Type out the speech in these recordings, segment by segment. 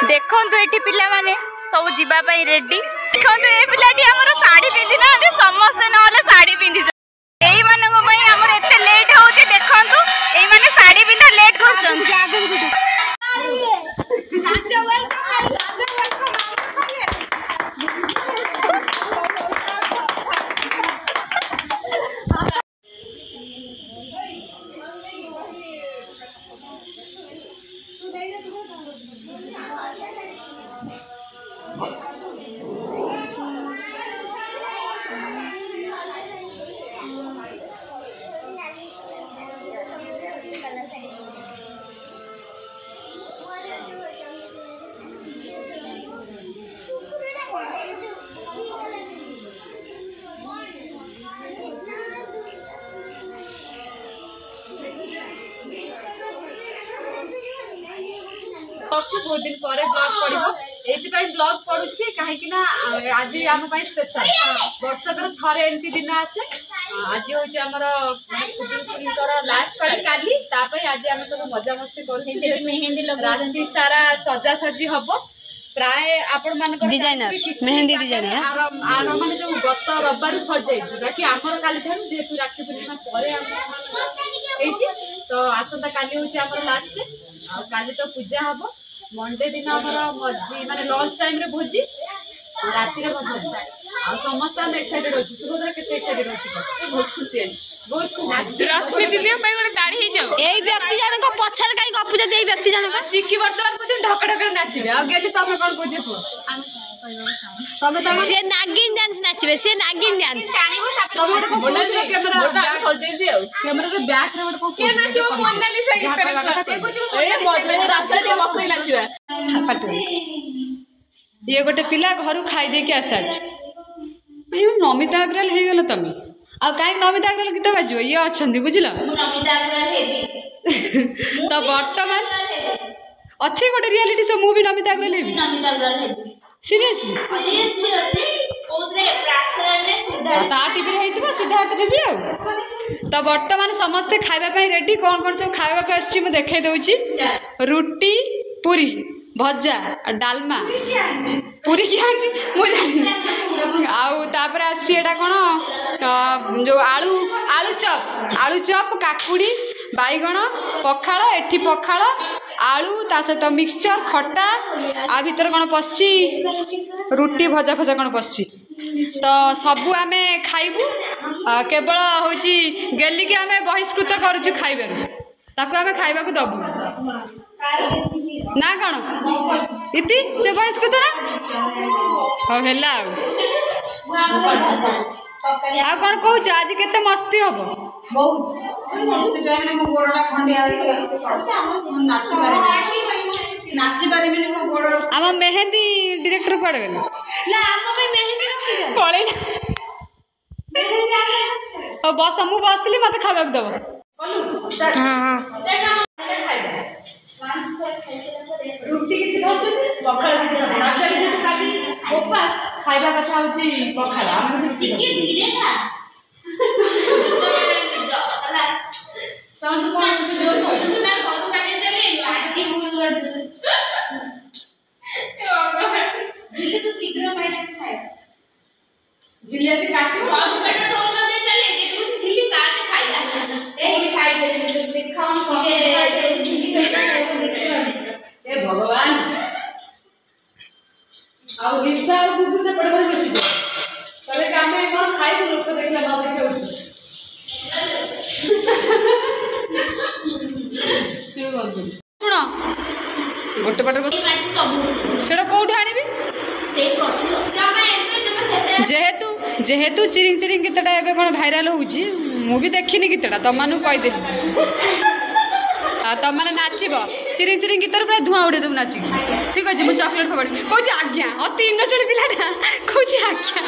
देखो ये पिला माने सब जीवाई रेडी देखो ये पिलाटी आमर साड़ी पिंधि ना समस्ते ना साड़ी पिंधि यही मानक एत लेट हो देखु ये साड़ी पिंधा लेट कर बहुत दिन पर ब्लॉग पड़ो ये ब्लॉग पड़ुछि कहीं आज आम स्पेशल वर्षकर थरे एमती दिन आसे आज हूँ आमर लास्ट पार्टी काली आज आम सब मजा मस्ती कर मेहंदी राजनीति सारा सजासजी हम प्राय आपण मान मेहंदी डिजाइनर माने जो गत रविवार सर बाकी आमर काली जेहेतु राखी पूर्णिमा तो आसंता काली हूँ आम लास्ट काली तो पूजा हम मंडे दिन मझी माने लंच टाइम रे भोजी राति रे बसा समस्त हम एक्साइटेड अछि सुभद्रा केते एक्साइटेड अछि बहुत खुशी अछि बहुत खुशी रश्मि दीदी पे गोटे गाड़ी हे जाऊ एई व्यक्ति जन को पछर काई गपु जे देई व्यक्ति जन को चिक्की वर्तमान कुछ ढक ढक नाचिबे आ गेली तमे कोन बुझे को तमे तमे से नागिन डांस नाचबे से नागिन डांस जानिबो तमे बोला जे कैमरा छोड़ दे दियो कैमरा रे बैक रे को के नाचिबो मोनालिसा ए मजले रास्ता टे बसई नाचिबा ये गोटे पिला घर खाई दे के आसा नमिता अग्रवाल हो गल तुम आ कहीं नमिता अग्रवाल गीत बाजो ये अच्छा बुझल तो बर्तमान अच्छे गोटे रियलिटी शो मुझे नमिता अग्रवाल सीरियसली सिद्धार्थ टीवी तो बर्तमान समस्ते खावाई रेडी कौन कौन सब खावा आसी देखे दूची रुटी पूरी भजा डालमा पूरी किए मुझे आउे आसटा कौन जो आलू आलू चप काकुड़ी बैगण पखाड़ एठी पखाड़ आलू ता सहित मिक्सचर खट्टा आ भीतर कौन पशि रुटी भजा भजा कौन पशि तो सबू आम खाइबू केवल हूँ गेली कि आम बहिष्कृत करुचु खाइबार ताको आम खाइबा को दबू ना कौन इति से बहिष्कृत ना हाँ है आ कौन कहूँ आज केते मस्ती हम आम मेहंदी डायरेक्टर कड़े गले पड़े बस मु बसली मत खावा दब रुटी किसी पखाड़ खाली उपास खाइबा कथा हूँ पखाड़ झिल्ली आज काटी भगवान आशा और गुगु से पड़े लुचि जाए आम कौन खाइबू लोक देखला न देखे शुण गोटे पटे से कौट आनी जेहेतु जेहेतु चिरिंग चिरिंग गीतटा एबे कौन भाइराल होउची मु भी देखिनी गीतटा तुम मानू कहीदेली तुम मैंने नाचब चिरिंग चिरिंग गीतर पूरा धुआं उड़े देव नाचिक ठीक अच्छे मुझे चॉकलेट फगड़ी कौन आज्ञा अति इनोसेंट पिलाटा कौन आज्ञा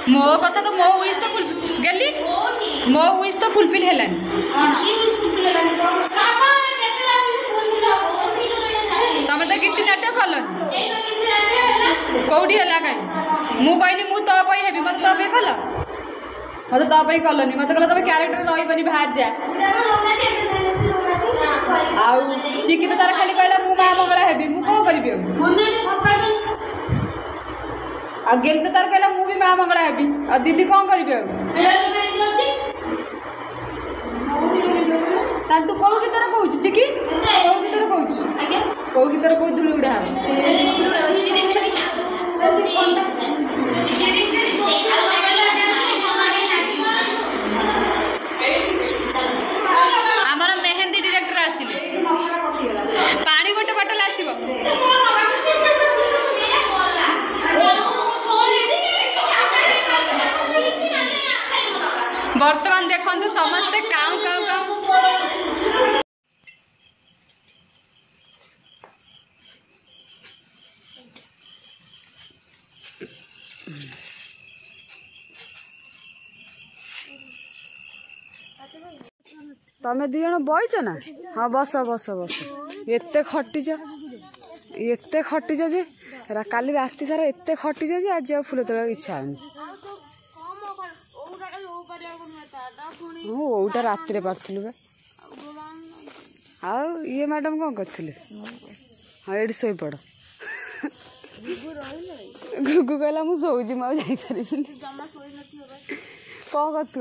मो कथा तो मो विश तो फुलफिल गेली मो विश तो फुलफिल हेलानी तुम तो गीत नाटक कलनी कौटी है कहीं मु कहनी मु तो हेबी मत तो कल मत तो कलनी मत कल तुम क्यारेक्टर रही बाहर जा आउ चिकी तो तार खाली कहला मु माँ मंगला हेबी मु कौन करी आ गेल तो तार कहला मु भी माँ मंगला हेबी आ दीदी कौन करी तू कौ गीतर कौ चिकी कौ गीतर कौ कौ गीतर कौ धूली उड़ा आमर मेहंदी डायरेक्टर आसिले पानी गोटे बोतल आसीबो बर्तमान देखु समस्ते काऊ काऊ काऊ तमें दी जन बईच ना हाँ बस बस बस एते खटिज जे काली राति सारा एते खटिज जे आज फुल तोड़ा इच्छा ओटा राति पार्थलु बे आउ ये मैडम कौन करथिले हाँ ये शोई पड़ गुगु कहला मु शोची मु जाई परिबिनी कौन करथु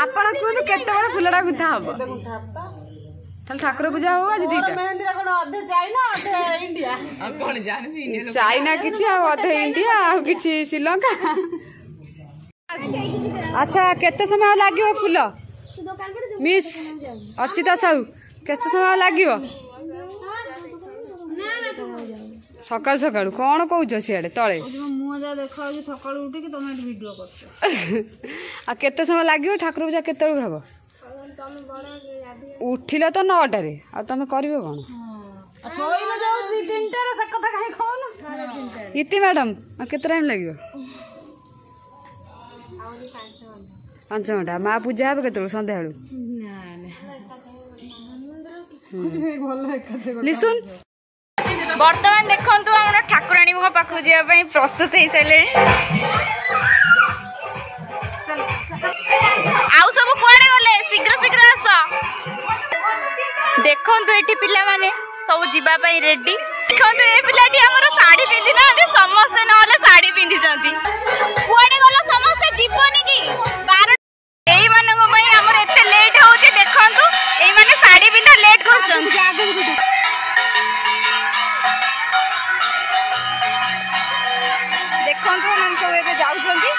आपण कहतु केते बड़े फुलटा गुथा हम ठाकुर पूजा हो आज दीटा चाइना किछि अधे इंडिया किछि श्रीलंका अच्छा केते समय लागियो फूल मिस अर्चिता साहू केते समय लागियो सकाल सकाल कौन कौच सियाड़े तले आ केते समय लागियो ठाकुर पूजा केते हम उठिल तो 9टारे आ तुम कर इति मैडम केते टाइम लगे 5 घंटा माँ पूजा हे के सन्ध्या लिसुन बर्तमान देखु आम ठाकुराणी पाखक जावाई प्रस्तुत हो सारे आउ सब कुआडे गले शीघ्र शीघ्र आस देखु ये पिला माने सब जीवाई रेडी देखु ये पिलाटी आमर शाढ़ी पिंधि ना समस्ते ना शाढ़ी पिंधि कुआडे गल समस्ते जीवनी कि यही मानक आमर एते लेट हो देखु यही माने शाढ़ी पिंधा लेट कर देखु मन सब ए जाऊँगी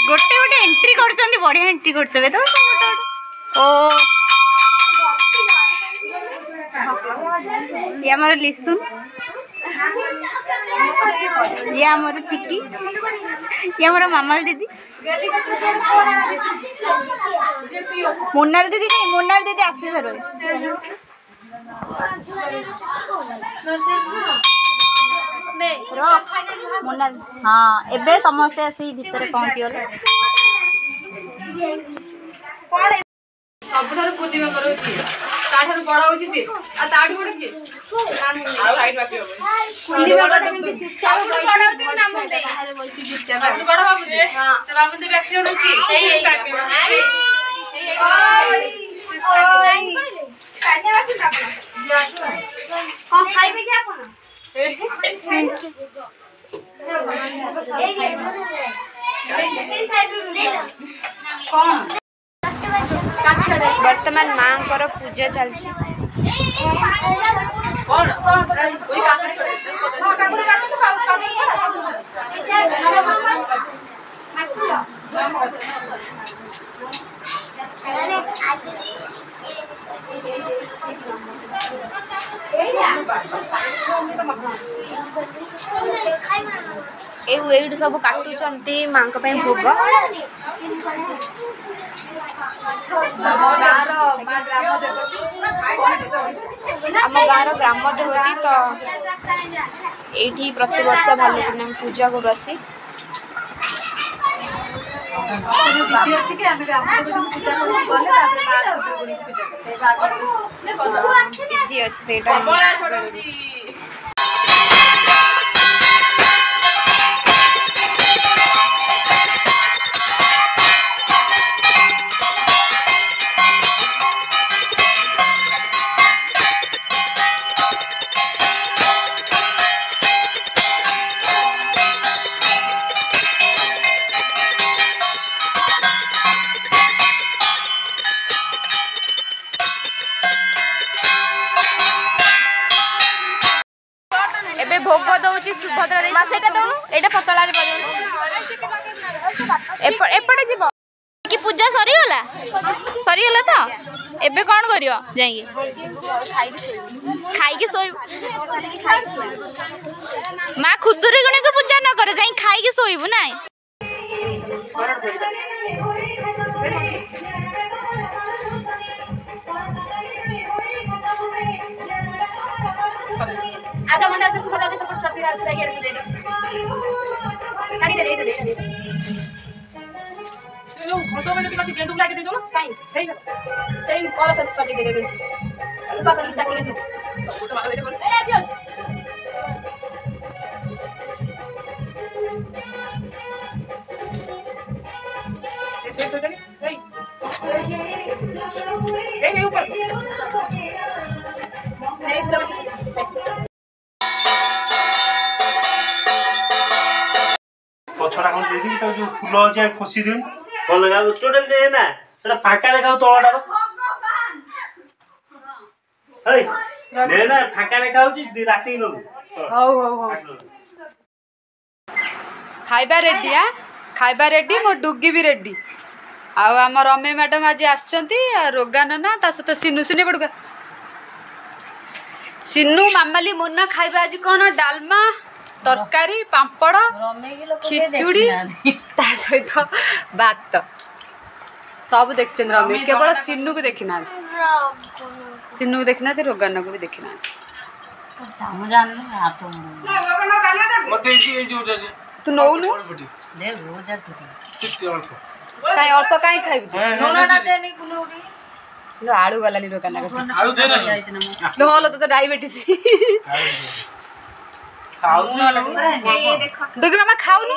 गोटे गोटे एंट्री कर बढ़िया एंट्री कर ओ ये हमारा लिसुन ये हमारा चिक्की ये हमारा मामाल दीदी मुन्नाल दीदी नहीं मुन्नाल दीदी आसी सर मुन्नाल हाँ एबे समस्ते आसी भीतर पहुँची गले सब पूर्णिमा कर बड़ हो वर्तमान माँ पूजा चलती सब काटुंट माँ भोग गाँव ग्राम देवती तो ये प्रति वर्ष भालुकनी पूजा करू आसी विधि अच्छी एबे भोग दौची सुभद्रा देवी सेटा दउनु एटा पतला रे बजनु एपटे जीव की पूजा सरी गला तो एबे कोन करियो जाई खाई के सोई मां खुदुरी गुणी को पूजा न करे जाई खाई के सोईबु नाई आधा मंदिर तो सुखा जाते सब छपी रात लगे दे दे खाली दे दे लो फोटो में तो गेंडू लाके दे दो काई ठीक है सही कॉल से सजे दे दे सुबह कर चक्की दे फोटो मार दे ए दियो एक तो चली ए ऊपर नहीं चमच पछड़ा कोन दे दी तो जो फूल जे खुशी दिन भल लगा टोटल दे ना सेटा फाका देखाउ तळटा हेय ने ना फाका देखाउ छी राती नो हौ खाइबा रेडी आ खाइबा रेडी मो डुगी भी रेडी आउ आम रमे मैडम आज आछंती रोगान ना ता सत सिनु सिने पडका सिनु मामाली मुन्ना खाइबा आज कोन डालमा तरकारी पापड़ खिचुड़ी ता सहित भात सब देखछन रमे केवल सिनु को देखिना सिनु को देखिना रोगान को भी देखिना तू नौनु काई अल्प काई खाइबु आलू गलानी रोगान लो हलो तो डायबिटीज डुगी मामा खाउनु